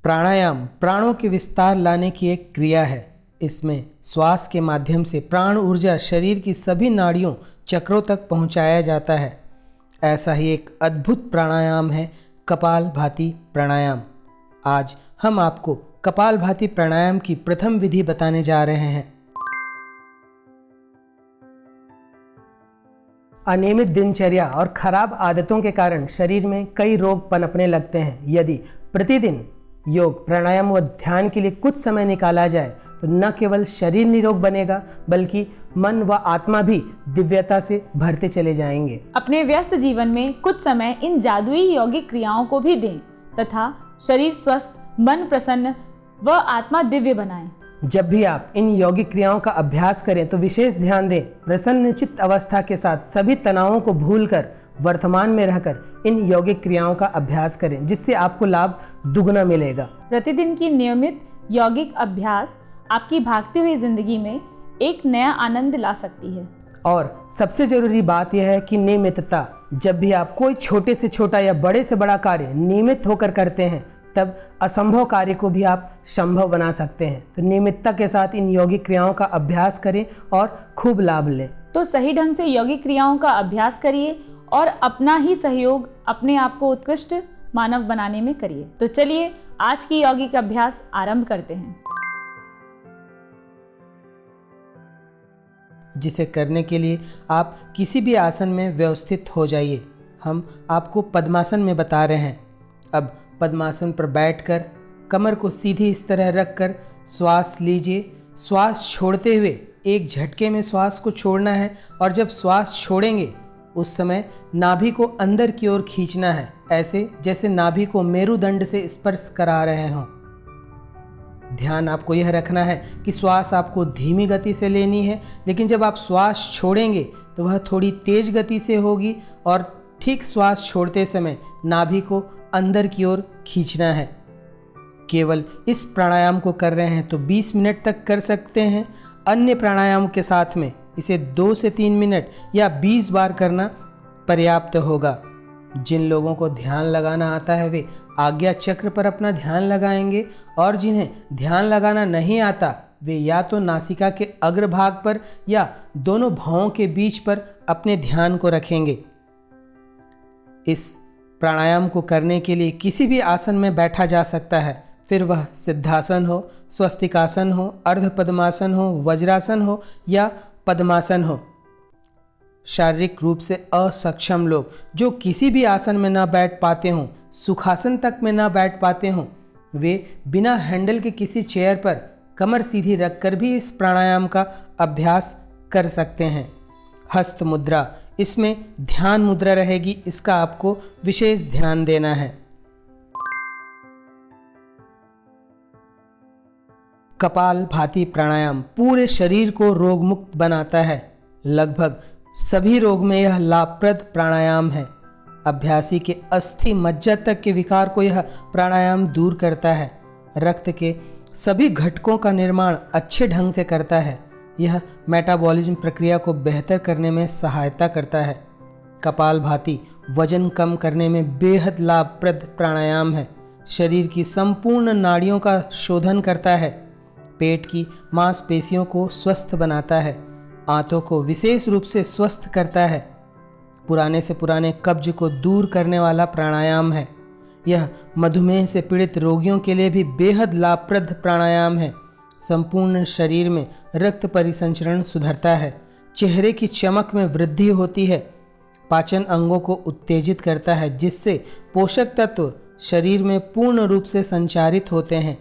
प्राणायाम प्राणों के विस्तार लाने की एक क्रिया है। इसमें श्वास के माध्यम से प्राण ऊर्जा शरीर की सभी नाड़ियों चक्रों तक पहुंचाया जाता है। ऐसा ही एक अद्भुत प्राणायाम है कपालभाति प्राणायाम। आज हम आपको कपालभाति प्राणायाम की प्रथम विधि बताने जा रहे हैं। अनियमित दिनचर्या और खराब आदतों के कारण शरीर में कई रोग पनपने लगते हैं। यदि प्रतिदिन योग, प्राणायाम व ध्यान के लिए कुछ समय निकाला जाए तो न केवल शरीर निरोग बनेगा बल्कि मन व आत्मा भी दिव्यता से भरते चले जाएंगे। अपने व्यस्त जीवन में कुछ समय इन जादुई यौगिक क्रियाओं को भी दें तथा शरीर स्वस्थ, मन प्रसन्न व आत्मा दिव्य बनाएं। जब भी आप इन यौगिक क्रियाओं का अभ्यास करें तो विशेष ध्यान दें। प्रसन्न चित्त अवस्था के साथ सभी तनावों को भूलकर वर्तमान में रहकर इन यौगिक क्रियाओं का अभ्यास करें, जिससे आपको लाभ दुगना मिलेगा। प्रतिदिन की नियमित यौगिक अभ्यास आपकी भागती हुई जिंदगी में एक नया आनंद ला सकती है। और सबसे जरूरी बात यह है कि नियमितता। जब भी आप कोई छोटे से छोटा या बड़े से बड़ा कार्य नियमित होकर करते हैं तब असंभव कार्य को भी आप संभव बना सकते हैं। तो नियमितता के साथ इन यौगिक क्रियाओं का अभ्यास करें और खूब लाभ लें। तो सही ढंग से यौगिक क्रियाओं का अभ्यास करिए और अपना ही सहयोग अपने आप को उत्कृष्ट मानव बनाने में करिए। तो चलिए आज की यौगिक अभ्यास आरंभ करते हैं, जिसे करने के लिए आप किसी भी आसन में व्यवस्थित हो जाइए। हम आपको पद्मासन में बता रहे हैं। अब पद्मासन पर बैठकर कमर को सीधी इस तरह रखकर श्वास लीजिए। श्वास छोड़ते हुए एक झटके में श्वास को छोड़ना है और जब श्वास छोड़ेंगे उस समय नाभि को अंदर की ओर खींचना है, ऐसे जैसे नाभि को मेरुदंड से स्पर्श करा रहे हों। ध्यान आपको यह रखना है कि श्वास आपको धीमी गति से लेनी है, लेकिन जब आप श्वास छोड़ेंगे तो वह थोड़ी तेज गति से होगी और ठीक श्वास छोड़ते समय नाभि को अंदर की ओर खींचना है। केवल इस प्राणायाम को कर रहे हैं तो 20 मिनट तक कर सकते हैं। अन्य प्राणायाम के साथ में इसे 2 से 3 मिनट या 20 बार करना पर्याप्त होगा। जिन लोगों को ध्यान लगाना आता है वे आज्ञा चक्र पर अपना ध्यान लगाएंगे और जिन्हें ध्यान लगाना नहीं आता वे या तो नासिका के अग्रभाग पर या दोनों भौं के बीच पर अपने ध्यान को रखेंगे। इस प्राणायाम को करने के लिए किसी भी आसन में बैठा जा सकता है, फिर वह सिद्धासन हो, स्वस्तिकासन हो, अर्ध पद्मासन हो, वज्रासन हो या पद्मासन हो। शारीरिक रूप से असक्षम लोग जो किसी भी आसन में ना बैठ पाते हों, सुखासन तक में ना बैठ पाते हों, वे बिना हैंडल के किसी चेयर पर कमर सीधी रखकर भी इस प्राणायाम का अभ्यास कर सकते हैं। हस्त मुद्रा, इसमें ध्यान मुद्रा रहेगी, इसका आपको विशेष ध्यान देना है। कपालभाति प्राणायाम पूरे शरीर को रोग मुक्त बनाता है। लगभग सभी रोग में यह लाभप्रद प्राणायाम है। अभ्यासी के अस्थि मज्जा तक के विकार को यह प्राणायाम दूर करता है। रक्त के सभी घटकों का निर्माण अच्छे ढंग से करता है। यह मेटाबॉलिज्म प्रक्रिया को बेहतर करने में सहायता करता है। कपालभाति वजन कम करने में बेहद लाभप्रद प्राणायाम है। शरीर की संपूर्ण नाड़ियों का शोधन करता है। पेट की मांसपेशियों को स्वस्थ बनाता है। आंतों को विशेष रूप से स्वस्थ करता है। पुराने से पुराने कब्ज को दूर करने वाला प्राणायाम है। यह मधुमेह से पीड़ित रोगियों के लिए भी बेहद लाभप्रद प्राणायाम है। संपूर्ण शरीर में रक्त परिसंचरण सुधरता है। चेहरे की चमक में वृद्धि होती है। पाचन अंगों को उत्तेजित करता है, जिससे पोषक तत्व शरीर में पूर्ण रूप से संचारित होते हैं।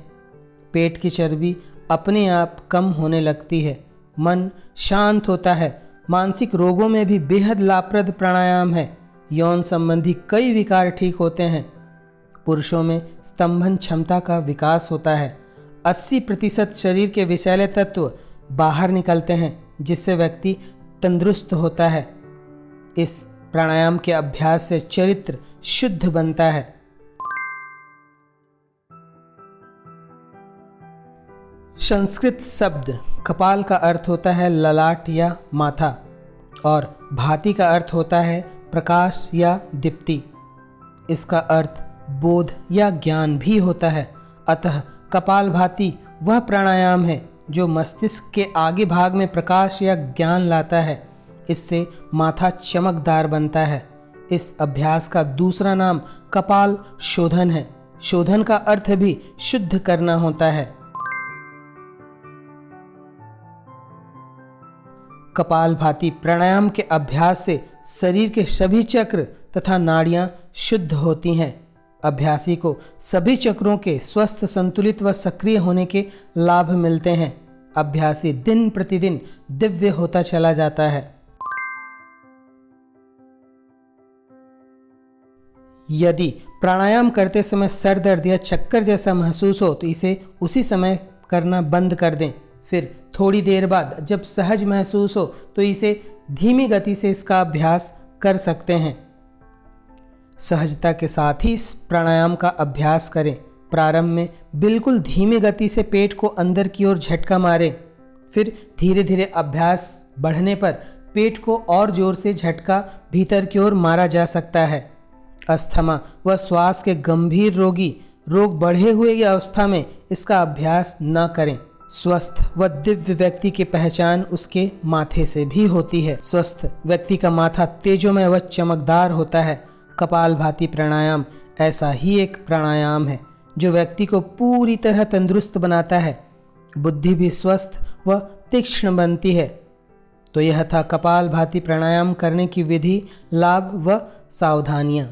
पेट की चर्बी अपने आप कम होने लगती है। मन शांत होता है। मानसिक रोगों में भी बेहद लाभप्रद प्राणायाम है। यौन संबंधी कई विकार ठीक होते हैं। पुरुषों में स्तंभन क्षमता का विकास होता है। 80% शरीर के विषैले तत्व बाहर निकलते हैं, जिससे व्यक्ति तंदुरुस्त होता है। इस प्राणायाम के अभ्यास से चरित्र शुद्ध बनता है। संस्कृत शब्द कपाल का अर्थ होता है ललाट या माथा और भाति का अर्थ होता है प्रकाश या दीप्ति। इसका अर्थ बोध या ज्ञान भी होता है। अतः कपालभाति वह प्राणायाम है जो मस्तिष्क के आगे भाग में प्रकाश या ज्ञान लाता है। इससे माथा चमकदार बनता है। इस अभ्यास का दूसरा नाम कपाल शोधन है। शोधन का अर्थ भी शुद्ध करना होता है। कपालभाति प्राणायाम के अभ्यास से शरीर के सभी चक्र तथा नाड़ियां शुद्ध होती हैं। अभ्यासी को सभी चक्रों के स्वस्थ, संतुलित व सक्रिय होने के लाभ मिलते हैं। अभ्यासी दिन प्रतिदिन दिव्य होता चला जाता है। यदि प्राणायाम करते समय सर दर्द या चक्कर जैसा महसूस हो तो इसे उसी समय करना बंद कर दें। फिर थोड़ी देर बाद जब सहज महसूस हो तो इसे धीमी गति से इसका अभ्यास कर सकते हैं। सहजता के साथ ही इस प्राणायाम का अभ्यास करें। प्रारंभ में बिल्कुल धीमी गति से पेट को अंदर की ओर झटका मारें। फिर धीरे धीरे अभ्यास बढ़ने पर पेट को और जोर से झटका भीतर की ओर मारा जा सकता है। अस्थमा व श्वास के गंभीर रोग बढ़े हुए अवस्था में इसका अभ्यास न करें। स्वस्थ व दिव्य व्यक्ति की पहचान उसके माथे से भी होती है। स्वस्थ व्यक्ति का माथा तेजोमय व चमकदार होता है। कपालभाति प्राणायाम ऐसा ही एक प्राणायाम है जो व्यक्ति को पूरी तरह तंदुरुस्त बनाता है। बुद्धि भी स्वस्थ व तीक्ष्ण बनती है। तो यह था कपालभाति प्राणायाम करने की विधि, लाभ व सावधानियाँ।